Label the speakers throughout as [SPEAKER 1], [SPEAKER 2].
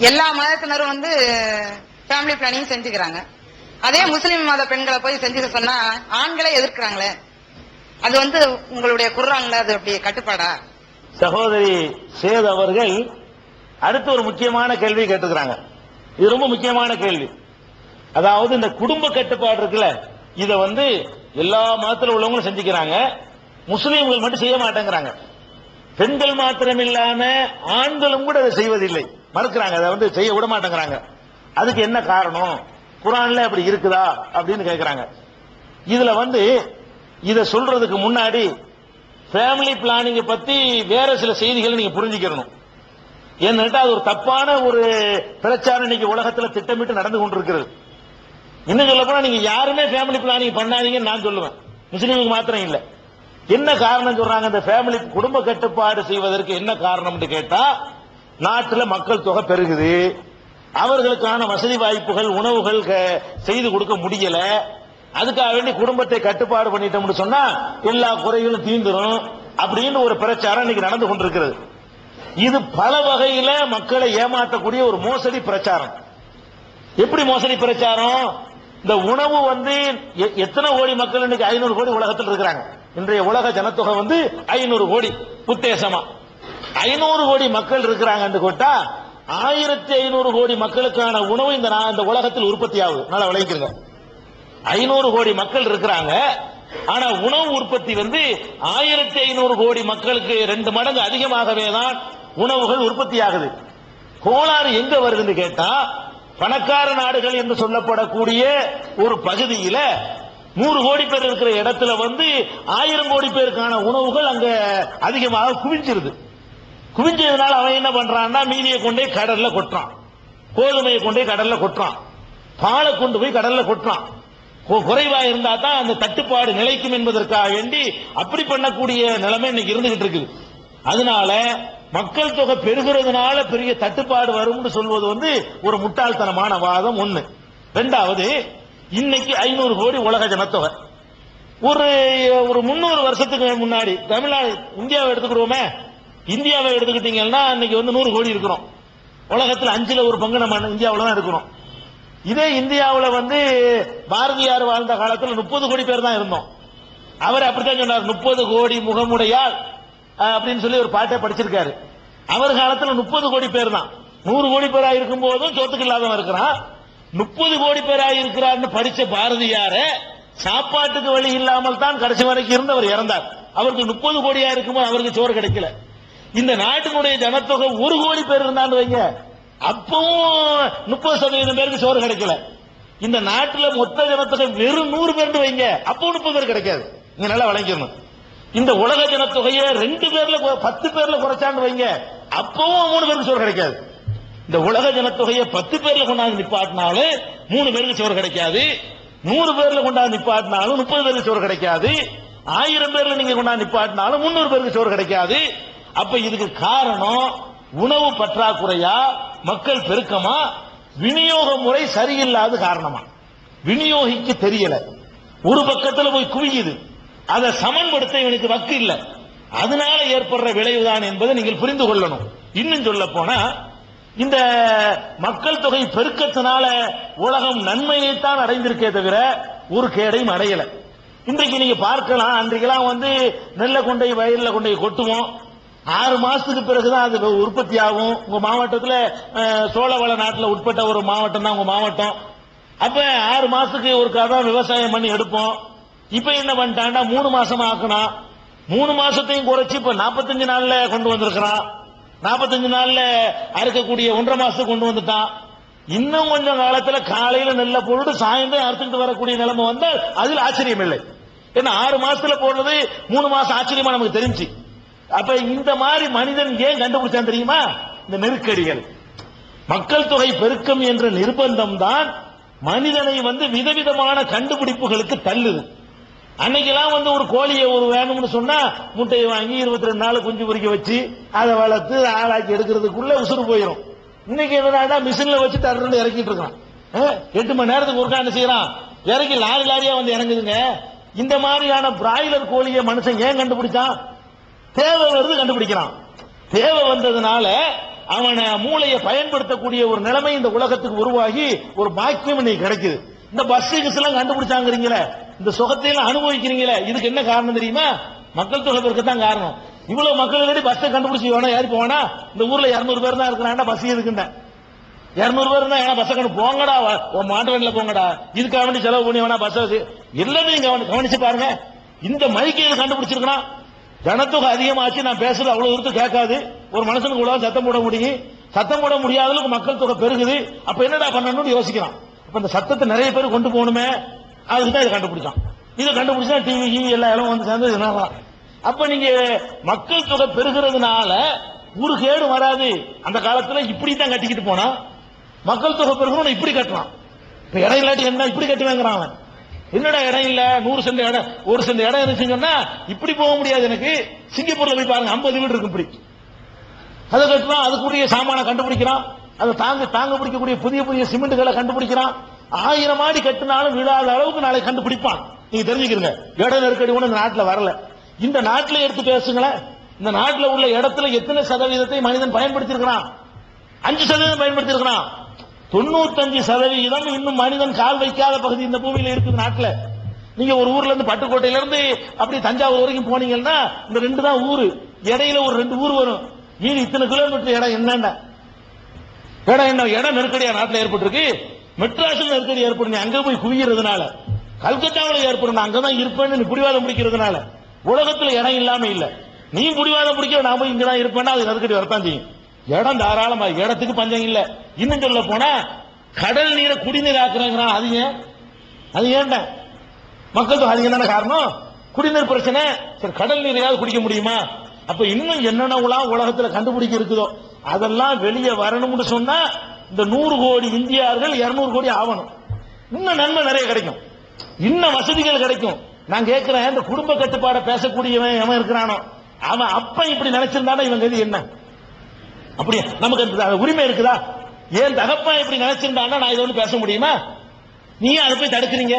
[SPEAKER 1] எல்லா மதத்தினரும் வந்து ஃபேமிலி பிளானிங் செஞ்சுக்கிறாங்க. அதே முஸ்லிம் மத பெண்களை போய் செஞ்சுக்க சொன்னா ஆண்களே எதிர்க்கிறாங்களே, அது வந்து உங்களுடைய குர்ஆன்ல அது அப்படி கட்டுப்பாடா?
[SPEAKER 2] சகோதரி சேத் அவர்கள் அடுத்து ஒரு முக்கியமான கேள்வி கேட்டுக்கிறாங்க. இது ரொம்ப முக்கியமான கேள்வி. அதாவது இந்த குடும்ப கட்டுப்பாடு இருக்குல்ல, இத வந்து எல்லா மதத்தில் உள்ளவங்களும் செஞ்சுக்கிறாங்க, முஸ்லீம்கள் மட்டும் செய்ய மாட்டேங்கிறாங்க. பெண்கள் மாத்திரம் இல்லாம ஆண்களும் கூட அதை செய்வதில்லை, மறுக்கிறாங்க, அதை வந்து செய்ய விட மாட்டேங்கிறாங்க. அதுக்கு என்ன காரணம், குர்ஆன்ல அப்படி இருக்குதா அப்படின்னு கேட்கிறாங்க. இதுல வந்து இத சொல்றதுக்கு முன்னாடி ஃபேமிலி பிளானிங் பத்தி வேற சில செய்திகளை நீங்க புரிஞ்சுக்கணும். ஏன்னா அது ஒரு தப்பான ஒரு பிரச்சாரம் இன்னைக்கு உலகத்துல திட்டமிட்டு நடந்து கொண்டிருக்கிறது. இன்னும் சொல்ல போனா நீங்க யாருமே ஃபேமிலி பிளானிங் பண்ணாதீங்கன்னு நான் சொல்லுவேன், முஸ்லீமுக்கு மாத்திரம் இல்ல. என்ன காரணம் சொல்றாங்க, இந்த ஃபேமிலி குடும்ப கட்டுப்பாடு செய்வதற்கு என்ன காரணம்னு கேட்டா, நாட்டில் மக்கள் தொகை பெருகுது, அவர்களுக்கான வசதி வாய்ப்புகள் உணவுகள் செய்து கொடுக்க முடியல, அதுக்காக வேண்டி குடும்பத்தை கட்டுப்பாடு பண்ணிட்டோம்னு சொன்னா எல்லா குறைகளும் தீந்துரும் அப்படின்னு ஒரு பிரச்சாரம் இன்னைக்கு நடந்து கொண்டிருக்கிறது. இது பல வகையில மக்களை ஏமாற்றக்கூடிய ஒரு மோசடி பிரச்சாரம். எப்படி மோசடி பிரச்சாரம்? இந்த உணவு வந்து எத்தனை கோடி மக்கள் இன்னைக்கு 500 கோடி உலகத்தில் இருக்கிறாங்க. இன்றைய உலக ஜனத்தொகை வந்து 500 கோடி. உத்தேசமா 500 கோடி மக்கள் இருக்கிறாங்க கொட்டா 1500 கோடி மக்களுக்கான உணவு இந்த உலகத்தில் உற்பத்தி ஆகுது. நல்லா விளைவிக்கிறங்க. 500 கோடி மக்கள் இருக்கிறாங்க, ஆனா உணவு உற்பத்தி வந்து 1500 கோடி மக்களுக்கு 2 மடங்கு அதிகமாகவே தான் உணவுகள் உற்பத்தி ஆகுது. கோளாறு எங்க வருதுன்னு கேட்டா, பணக்கார நாடுகள் என்று சொல்லப்படக்கூடிய ஒரு பகுதியில 100 கோடி பேர் இருக்கிற இடத்துல வந்து 1000 கோடி பேருக்கான உணவுகள் அங்க அதிகமாக குவிஞ்சிருது. குவிஞ்சதுனால அவன் என்ன பண்றான்னா, மீதியை கொண்டே கடல்ல கொட்டுறான், கோதுமையை கொண்டே கடல்ல கொட்டுறான், பாலை கொண்டு போய் கடல்ல கொட்டுறான். குறைவா இருந்தா தான் அந்த தட்டுப்பாடு நிலைக்கும் என்பதற்காக வேண்டி அப்படி பண்ணக்கூடிய நிலைமை இன்னைக்கு இருந்துகிட்டு இருக்குது. அதனால மக்கள் தொகை பெருகிறதுனால பெரிய தட்டுப்பாடு வரும்னு சொல்வது வந்து ஒரு முட்டாள்தனமான வாதம் ஒண்ணு. ரெண்டாவது, இன்னைக்கு 500 கோடி உலக ஜனத்தொகை. ஒரு 300 வருஷத்துக்கு முன்னாடி தமிழ்நாடு இந்தியாவை எடுத்துக்கிடுவோமே, இந்தியாவை எடுத்துக்கிட்டீங்கன்னா இன்னைக்கு வந்து 100 கோடி இருக்கிறோம். உலகத்தில் 5ல் 1 பங்கு நம்ம இந்தியாவில் தான் இருக்கிறோம். இதே இந்தியாவில் வந்து பாரதியார் வாழ்ந்த காலத்தில் 30 கோடி பேர் தான் இருந்தோம். அவர் அப்படித்தான் சொன்னார், 30 கோடி முகமுடையால் அப்படின்னு சொல்லி ஒரு பாட்டை படிச்சிருக்காரு. அவர் காலத்தில் 30 கோடி பேர் தான். 100 கோடி பேராக இருக்கும் போதும் சோத்துக்கு இல்லாதவன் இருக்கிறான். 30 கோடி பேராக இருக்கிறார்னு படிச்ச பாரதியார சாப்பாட்டுக்கு வழி இல்லாமல் தான் கடைசி வரைக்கும் இருந்தவர் இறந்தார். அவருக்கு 30 கோடியா இருக்கும்போது அவருக்கு சோறு கிடைக்கல. இந்த நாட்டினுடைய ஜனத்தொகை 1 கோடி பேர் இருந்தான்னு வைங்க, அப்பவும் 30% பேருக்கு சோறு கிடைக்கல. இந்த நாட்டில் மொத்த ஜனத்தொகை வெறும் 100 பேர் வைங்க, அப்பவும் 30 பேர் கிடைக்காது. நீங்க நல்லா வழங்கிக்கணும். இந்த உலக ஜனத்தொகையை 2 பேர்ல 10 பேர்ல குறைச்சான்னு வைங்க, அப்பவும் 3 பேருக்கு சோறு கிடைக்காது. இந்த உலக ஜனத்தொகையை 10 பேர்ல கொண்டாந்து நிப்பாட்டினாலும் 3 பேருக்கு சோறு கிடைக்காது. 100 பேர்ல கொண்டாந்து நிப்பாட்டினாலும் 30 பேருக்கு சோறு கிடைக்காது. 1000 பேர்ல நீங்க கொண்டாந்து நிப்பாட்டினாலும் 300 பேருக்கு சோறு கிடைக்காது. அப்ப இதுக்கு காரணம் உணவு பற்றாக்குறையா, மக்கள் பெருக்கமா, விநியோக முறை சரியில்லாத காரணமா? விநியோகிக்க தெரியல, ஒரு பக்கத்தில் போய் குவியுது, அதை சமன்படுத்த இவனுக்கு வக்கு இல்ல, அதனால ஏற்படுற விளைவுதான் என்பதை நீங்கள் புரிந்து கொள்ளணும். இன்னும் சொல்ல போனா, இந்த மக்கள் தொகை பெருக்கத்தினால உலகம் நன்மையைத்தான் அடைந்திருக்கே தவிர ஒரு கேடையும் அடையல. இன்றைக்கு நீங்க பார்க்கலாம், அன்றைக்கெல்லாம் வந்து நெல்லை கொண்டை வயல்ல கொண்டை கொட்டுவோம், 6 மாசத்துக்கு பிறகுதான் அது உற்பத்தி ஆகும். உங்க மாவட்டத்தில் சோழவள நாட்டில் உட்பட்ட ஒரு மாவட்டம் தான் உங்க மாவட்டம். அப்ப 6 மாசத்துக்கு ஒரு தான் விவசாயம் பண்ணி எடுப்போம். இப்ப என்ன பண்ணிட்டான்னா 3 மாசமா ஆக்கணும். 3 மாசத்தையும் குறைச்சு இப்ப 45 நாள்ல கொண்டு வந்திருக்கிறான். 45 நாள்ல அறுக்கக்கூடிய 1.5 மாசத்துக்கு கொண்டு வந்துட்டான். இன்னும் கொஞ்சம் காலத்துல காலையில நெல்லை போட்டு சாயந்தரம் அறுத்துக்கிட்டு வரக்கூடிய நிலைமை வந்தால் அதில் ஆச்சரியம் இல்லை. ஏன்னா 6 மாசத்துல போடுறது 3 மாசம் ஆச்சரியமா நமக்கு தெரிஞ்சு. அப்ப இந்த மாதிரி மனிதன் ஏன் கண்டுபிடிச்சான் தெரியுமா? இந்த நெருக்கடிகள், மக்கள் தொகை பெருக்கம் என்ற நிர்பந்தம் தான் மனிதனை வந்து விதவிதமான கண்டுபிடிப்புகளுக்கு தள்ளுது. அன்னைக்கெல்லாம் வந்து ஒரு கோழியை ஒரு வேணும்னு சொன்னா முட்டையை வாங்கி 22 நாள் குஞ்சு பொறிக்க வச்சு அதை வளர்த்து ஆளாக்கி எடுக்கிறதுக்குள்ள உசுறு போயிடும். இன்னைக்கு என்னடா மிஷின்ல வச்சு தர்றன்னு இறக்கிட்டு இருக்கான். 8 மணி நேரத்துக்கு ஒருக்கா என்ன செய்யறான், இறக்கி லாரி லாரியா வந்து இறங்குதுங்க. இந்த மாதிரியான பிராய்லர் கோழியை மனுஷன் ஏன் கண்டுபிடிச்சான்? தேவை வருது கண்டுபிடிக்கிறான். தேவை வந்ததுனால அவனை மூளையை பயன்படுத்தக்கூடிய ஒரு நிலைமை இந்த உலகத்துக்கு உருவாகி ஒரு பாக்கியம் இன்னைக்கு கிடைக்குது. இந்த பஸ் எல்லாம் கண்டுபிடிச்சாங்கிறீங்களே, இந்த சுகத்தை எல்லாம் அனுபவிக்கிறீங்களே, இதுக்கு என்ன காரணம் தெரியுமா? மக்கள் தொகை பெருக்கத்தான் காரணம். இவ்வளவு மக்கள் பஸ்ஸை கண்டுபிடிச்சி வேணா யாரு போனா? இந்த ஊர்ல 200 பேர் தான் இருக்கிறான், பஸ் எதுக்குண்டா 200 பேர் தான், ஏன்னா பஸ்ஸை கண்டு போங்கடா, மாட்டு வண்டியில போங்கடா, இதுக்காக வேண்டி செலவு பண்ணி வேணா பஸ் எல்லாமே கவனிச்சு பாருங்க. இந்த மைக்கையை கண்டுபிடிச்சிருக்கான். ஜனத்தொகை அதிகமாச்சு, நான் பேசுறது அவ்வளவு தூரத்து கேட்காது, ஒரு மனுஷனுக்கு இவ்வளவு சத்தம் போட முடியும், சத்தம் போட முடியாத அளவுக்கு மக்கள் தொகை பெருகுது, அப்ப என்னடா பண்ணணும்னு யோசிக்கிறான். அப்ப இந்த சத்தத்தை நிறைய பேர் கொண்டு போகணுமே, அதுக்குதான் இதை கண்டுபிடிச்சான். இதை கண்டுபிடிச்சா டிவி எல்லா இடம் வந்து சேர்ந்து என்னதான். அப்ப நீங்க மக்கள் தொகை பெருகிறதுனால ஒரு கேடு வராது. அந்த காலத்துல இப்படித்தான் கட்டிக்கிட்டு போனா, மக்கள் தொகை பெருகணும் இப்படி கட்டலாம். இப்ப இடம் இல்லாட்டி என்ன இப்படி கட்டி வாங்குறான் அவன். என்னடா இடம் இல்ல, 100 சென்ட் இடம், 1 சென்ட் இடம் இருந்துச்சுங்கன்னா இப்படி போக முடியாது. எனக்கு சிங்கப்பூர்ல போய் பாருங்க, 50 வீடு இருக்கு இப்படி. அதை கட்டுறான், அதுக்குரிய சாமான கண்டுபிடிக்கிறான், அதை தாங்க பிடிக்கக்கூடிய புதிய புதிய சிமெண்ட்களை கண்டுபிடிக்கிறான். 1000 மாடி கட்டினாலும் விழாத அளவுக்கு நாளை கண்டுபிடிப்பான். நீங்க தெரிஞ்சுக்கிறீங்க, இட நெருக்கடி ஒண்ணு இந்த நாட்டில் வரல. இந்த நாட்டில் எடுத்து பேசுங்களேன், இந்த நாட்டில் உள்ள இடத்துல எத்தனை சதவீதத்தை மனிதன் பயன்படுத்தியிருக்கிறான்? 5% பயன்படுத்தியிருக்கிறான். 95% இன்னும் மனிதன் கால் வைக்காத பகுதி இந்த பூமியில இருக்குது நாட்டில். நீங்க ஒரு ஊர்ல இருந்து பட்டுக்கோட்டையில இருந்து அப்படி தஞ்சாவூர் வரைக்கும் போனீங்கன்னா இந்த 2 தான் ஊரு, இடையில ஒரு 2 ஊர் வரும். மீன் இத்தனை கிலோமீட்டர் இடம் என்னென்ன இடம் என்ன இடம் நெருக்கடியா நாட்டில் ஏற்பட்டிருக்கு. மெட்ராஸில் நெருக்கடி ஏற்படுங்க, அங்க போய் குவியறதுனால. கல்கத்தாவில் ஏற்படும், அங்கதான் இருப்பேன்னு நீ பிடிவாதம் பிடிக்கிறதுனால. உலகத்துல இடம் இல்லாம இல்ல, நீ பிடிவாதம் பிடிக்க நான் போய் இங்கதான் இருப்பேன்னா அது நெருக்கடி வரத்தான் செய்யும். இடம் தாராளமா, இடத்துக்கு பஞ்சம் இல்ல. இன்னும் சொல்ல போனா கடல் நீரை குடிநீர் ஆக்குறாங்கிறான். அது ஏன்டா மக்கள் தொகை அதிகம் தானே காரணம்? குடிநீர் பிரச்சனை. சரி, கடல் நீரையாவது குடிக்க முடியுமா? அப்ப இன்னும் என்னென்ன உலகத்துல கண்டுபிடிக்க இருக்குதோ அதெல்லாம் வெளியே வரணும்னு சொன்னா இந்த 100 கோடி இந்தியர்கள் 200 கோடி ஆகணும். இன்னும் நன்மை நிறைய கிடைக்கும், இன்னும் வசதிகள் கிடைக்கும். நான் கேட்கிறேன், இந்த குடும்ப கட்டுப்பாட பேசக்கூடியவன் எவன் இருக்கிறானோ அவன் அப்ப இப்படி நினைச்சிருந்தானே இவங்க இது என்ன அப்படியே நமக்கு உரிமை இருக்குதா? ஏன் தகப்பன் இப்படி நினைச்சிருந்தானா நான் இதை வந்து பேச முடியுமா? நீ அதை போய் தடுக்கிறீங்க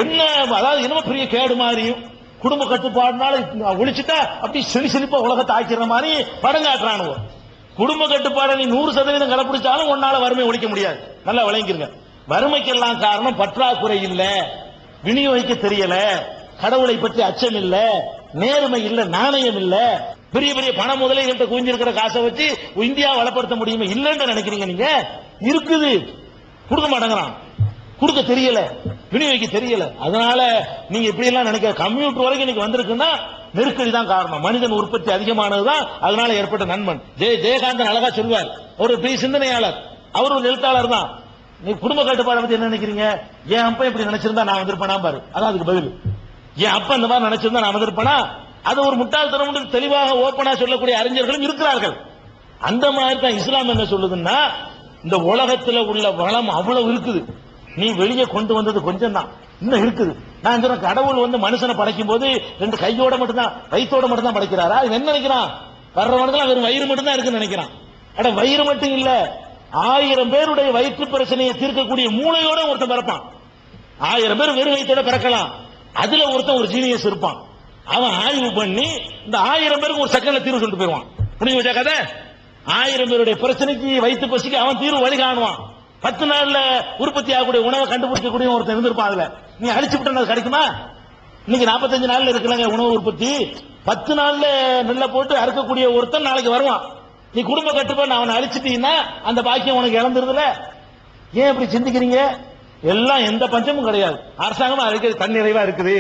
[SPEAKER 2] என்ன? அதாவது என்னமோ பெரிய கேடு மாதிரியும் குடும்ப கட்டுப்பாடுனால ஒழிச்சுட்டா அப்படி செழிப்பா உலகத்தை ஆக்கிற மாதிரி படம் காட்டுறானுவோ. குடும்ப கட்டுப்பாடை நீ 100% கடைபிடிச்சாலும் உன்னால வறுமை ஒழிக்க முடியாது. நல்லா விளங்கிருங்க. வறுமைக்கெல்லாம் காரணம் பற்றாக்குறை இல்ல, விநியோகிக்க தெரியல, கடவுளை பற்றி அச்சம் இல்ல, நேர்மை இல்ல, நாணயம் இல்ல. பெரிய பெரிய பண முதலீடு குவிஞ்சிருக்கிற காசை வச்சு இந்தியா வளப்படுத்த முடியுமா? இல்லன்னு நினைக்கிறீங்க நீங்க? இருக்குது, கொடுக்க மாட்டேங்கிறான், கொடுக்க தெரியல, விநியோகிக்க தெரியல. அதனால நீங்க இப்படி எல்லாம் நினைக்க, கம்ப்யூட்டர் வரைக்கும் இன்னைக்கு வந்திருக்குன்னா நெருக்கடி தான் காரணம். மனிதன் உற்பத்தி அதிகமானதுதான் அதனால ஏற்பட்ட நன்மன். ஜெயகாந்தன் அழகா சொல்வார், ஒரு பெரிய சிந்தனையாளர், அவர் ஒரு எழுத்தாளர் தான். நீ குடும்ப கட்டுப்பாடை பத்தி என்ன நினைக்கிறீங்க? என் அப்பா இப்படி நினைச்சிருந்தா நான் வந்திருப்பேனா பாரு. அதான் அதுக்கு பதில். என் அப்பா இந்த மாதிரி நினைச்சிருந்தா நான் வந்திருப்பேனா? அது ஒரு முட்டாள்தனம் தெளிவாக ஓப்பனா சொல்லக்கூடிய அறிஞர்களும் இருக்கிறார்கள். அந்த மாதிரி தான் இஸ்லாம் என்ன சொல்லுதுன்னா, இந்த உலகத்தில் உள்ள வளம் அவ்வளவு இருக்குது, நீ வெளியே கொண்டு வந்தது கொஞ்சம் தான், இன்னும் இருக்குது. நான் சொல்றேன், கடவுள் வந்து மனுஷனை படைக்கும் போது 2 கையோட மட்டும்தான், வயிற்றோட மட்டும் தான் படைக்கிறாரா? இது என்ன நினைக்கிறான்? வர்றவனுக்கு வெறும் வயிறு மட்டும் தான் இருக்குன்னு நினைக்கிறான். அட வயிறு மட்டும் இல்ல, 1000 பேருடைய வயிற்று பிரச்சனையை தீர்க்கக்கூடிய மூளையோட ஒருத்தன் பிறப்பான். 1000 பேர் வெறும் வயிற்றோட பிறக்கலாம், அதுல ஒருத்தன் ஒரு ஜீனியஸ் இருப்பான். அவன் ஆய்வு பண்ணி இந்த 1000 பேருக்கு ஒரு செகண்ட்ல தீர்வு சொல்லிட்டு போயிருவான். புரிஞ்சு வச்சா கதை? 1000 பேருடைய பிரச்சனைக்கு வயிற்று பசிக்கு அவன் தீர்வு வழி காணுவான். 10 நாள்ல உற்பத்தி ஆகக்கூடிய உணவை கண்டுபிடிக்கக்கூடிய ஒருத்தன் இருந்திருப்பான். அதுல நீ அழிச்சு விட்டு கிடைக்குமா? இன்னைக்கு 45 நாள்ல இருக்கலங்க உணவு உற்பத்தி. 10 நாள்ல நெல்லை போட்டு அறுக்கக்கூடிய ஒருத்தன் நாளைக்கு வருவான். நீ குடும்ப கட்டுப்பாடு அவனை அழிச்சிட்டீங்கன்னா அந்த பாக்கியம் உனக்கு இழந்துருதுல. ஏன் இப்படி சிந்திக்கிறீங்க? எல்லாம் எந்த பஞ்சமும் கிடையாது. அரசாங்கம் அதுக்கு தன்னிறைவா இருக்குது,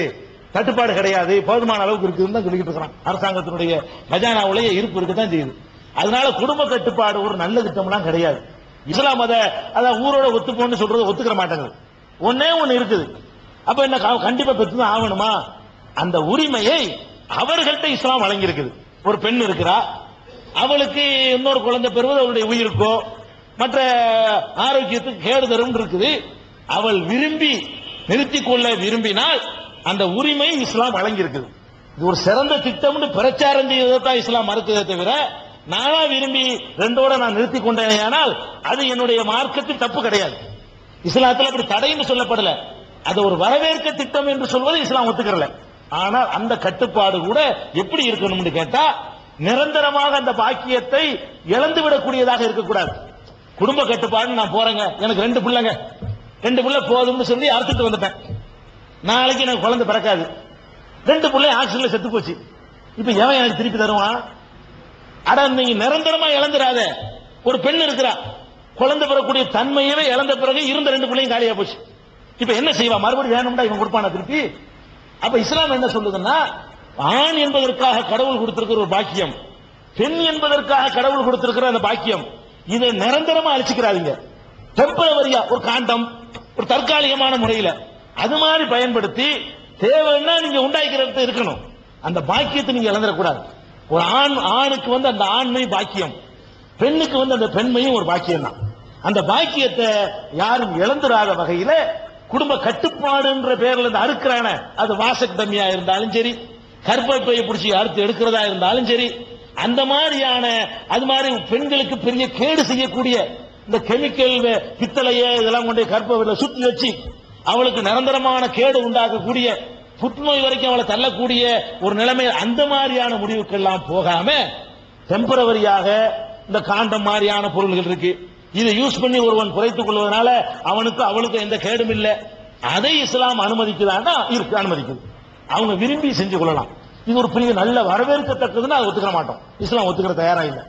[SPEAKER 2] தட்டுப்பாடு கிடையாது, போதுமான அளவுக்கு இருக்குதுன்னு தான் சொல்லிட்டு இருக்கிறான். அரசாங்கத்தினுடைய கஜானாவுடைய இருப்பு இருக்குதான் செய்யுது. அதனால குடும்ப கட்டுப்பாடு ஒரு நல்ல திட்டம்லாம் கிடையாது. இஸ்லாம் அத ஊரோட ஒத்துப்போன்னு சொல்றது ஒத்துக்கிற மாட்டேங்குது. ஒன்னே ஒண்ணு இருக்குது, அப்ப என்ன கண்டிப்பா பெற்றுதான் ஆகணுமா? அந்த உரிமையை அவர்கள்ட்ட இஸ்லாம் வழங்கி இருக்குது. ஒரு பெண் இருக்கிறா, அவளுக்கு இன்னொரு குழந்தை பெறுவது அவளுடைய உயிருக்கோ மற்ற ஆரோக்கியத்துக்கு கேடு தரும் இருக்குது. அவள் விரும்பி நிறுத்திக் கொள்ள விரும்பினால் அந்த உரிமை இஸ்லாம் வழங்கி இருக்குது. இது ஒரு சிறந்த திட்டம் பிரச்சாரம் செய்வதான் இஸ்லாம் மறுத்ததை தவிர, நானா விரும்பி 2ஓட நான் நிறுத்திக் கொண்டேன் ஆனால் அது என்னுடைய மார்க்கத்தில் தப்பு கிடையாது. இஸ்லாத்தில் அப்படி தடைன்னு சொல்லப்படல. அது ஒரு வரவேற்க திட்டம் என்று சொல்வது இஸ்லாம் ஒத்துக்கிறல. ஆனால் அந்த கட்டுப்பாடு கூட எப்படி இருக்கணும்னு கேட்டா, நிரந்தரமாக அந்த பாக்கியத்தை இழந்து விடக்கூடியதாக இருக்கக்கூடாது. குடும்ப கட்டுப்பாடு நான் போறேங்க, எனக்கு 2 பிள்ளைங்க, 2 பிள்ளை போதும்னு சொல்லி அறுத்துட்டு வந்துட்டேன். நாளைக்கு எனக்கு குழந்தை பிறக்காது, 2 பிள்ளை ஆக்சிடென்ட்ல செத்து போச்சு. இப்ப எவன் எனக்கு திருப்பி தருவான்? அட நீங்க நிரந்தரமா இழந்துடாத. ஒரு பெண் இருக்கிறா, குழந்தை பெறக்கூடிய தன்மையவே இழந்த பிறகு இருந்த 2 பிள்ளையும் காலியா போச்சு. இப்ப என்ன செய்வா? மறுபடியும் வேணும்டா இவன் கொடுப்பானா திருப்பி? அப்ப இஸ்லாம் என்ன சொல்லுதுன்னா, ஆண் என்பதற்காக கடவுள் கொடுத்திருக்கிற ஒரு பாக்கியம், பெண் என்பதற்காக கடவுள் கொடுத்திருக்கிற அந்த பாக்கியம், இதை நிரந்தரமா அழிச்சுக்கிறாதீங்க. டெம்பரவரியா ஒரு காண்டம், ஒரு தற்காலிகமான முறையில அது மாதிரி பயன்படுத்தி தேவைன்னா நீங்க உண்டாக்கிறது இருக்கணும். அந்த பாக்கியத்தை நீங்க இழந்துடக்கூடாது. ஒரு ஆணுக்கு அந்த ஆண்மை பாக்கியம், பெண்ணுக்கு அந்த பெண்மையும் ஒரு பாக்கியம் தான். அந்த பாக்கியத்தை யாரும் இழந்துடாத வகையில குடும்ப கட்டுப்பாடுன்ற பேர்ல இருந்து அறுக்கிறான, அது வாசக்தமியா இருந்தாலும் சரி, கற்பப்பையை பிடிச்சி அறுத்து எடுக்கிறதா இருந்தாலும் சரி, அந்த மாதிரியான அது மாதிரி பெண்களுக்கு பெரிய கேடு செய்யக்கூடிய இந்த கெமிக்கல் பித்தளைய இதெல்லாம் கொண்டு கற்ப சுத்தி வச்சு அவளுக்கு நிரந்தரமான கேடு உண்டாக்கக்கூடிய புற்றுநோய் வரைக்கும் அவளை தள்ளக்கூடிய ஒரு நிலைமை, அந்த மாதிரியான முடிவுக்கெல்லாம் போகாம டெம்பரவரியாக இந்த காண்டம் மாதிரியான பொருள்கள் இருக்கு, இதை யூஸ் பண்ணி ஒருவன் குறைத்துக் கொள்வதனால அவளுக்கு எந்த கேடும் இல்லை, அதை இஸ்லாம் அனுமதிக்குதான்னா இருக்கு, அனுமதிக்குது. அவங்க விரும்பி செஞ்சு கொள்ளலாம். இது ஒரு பெரிய நல்ல வரவேற்கத்தக்கதுன்னு அதை ஒத்துக்க மாட்டோம். இஸ்லாம் ஒத்துக்கிற தயாரா இல்லை.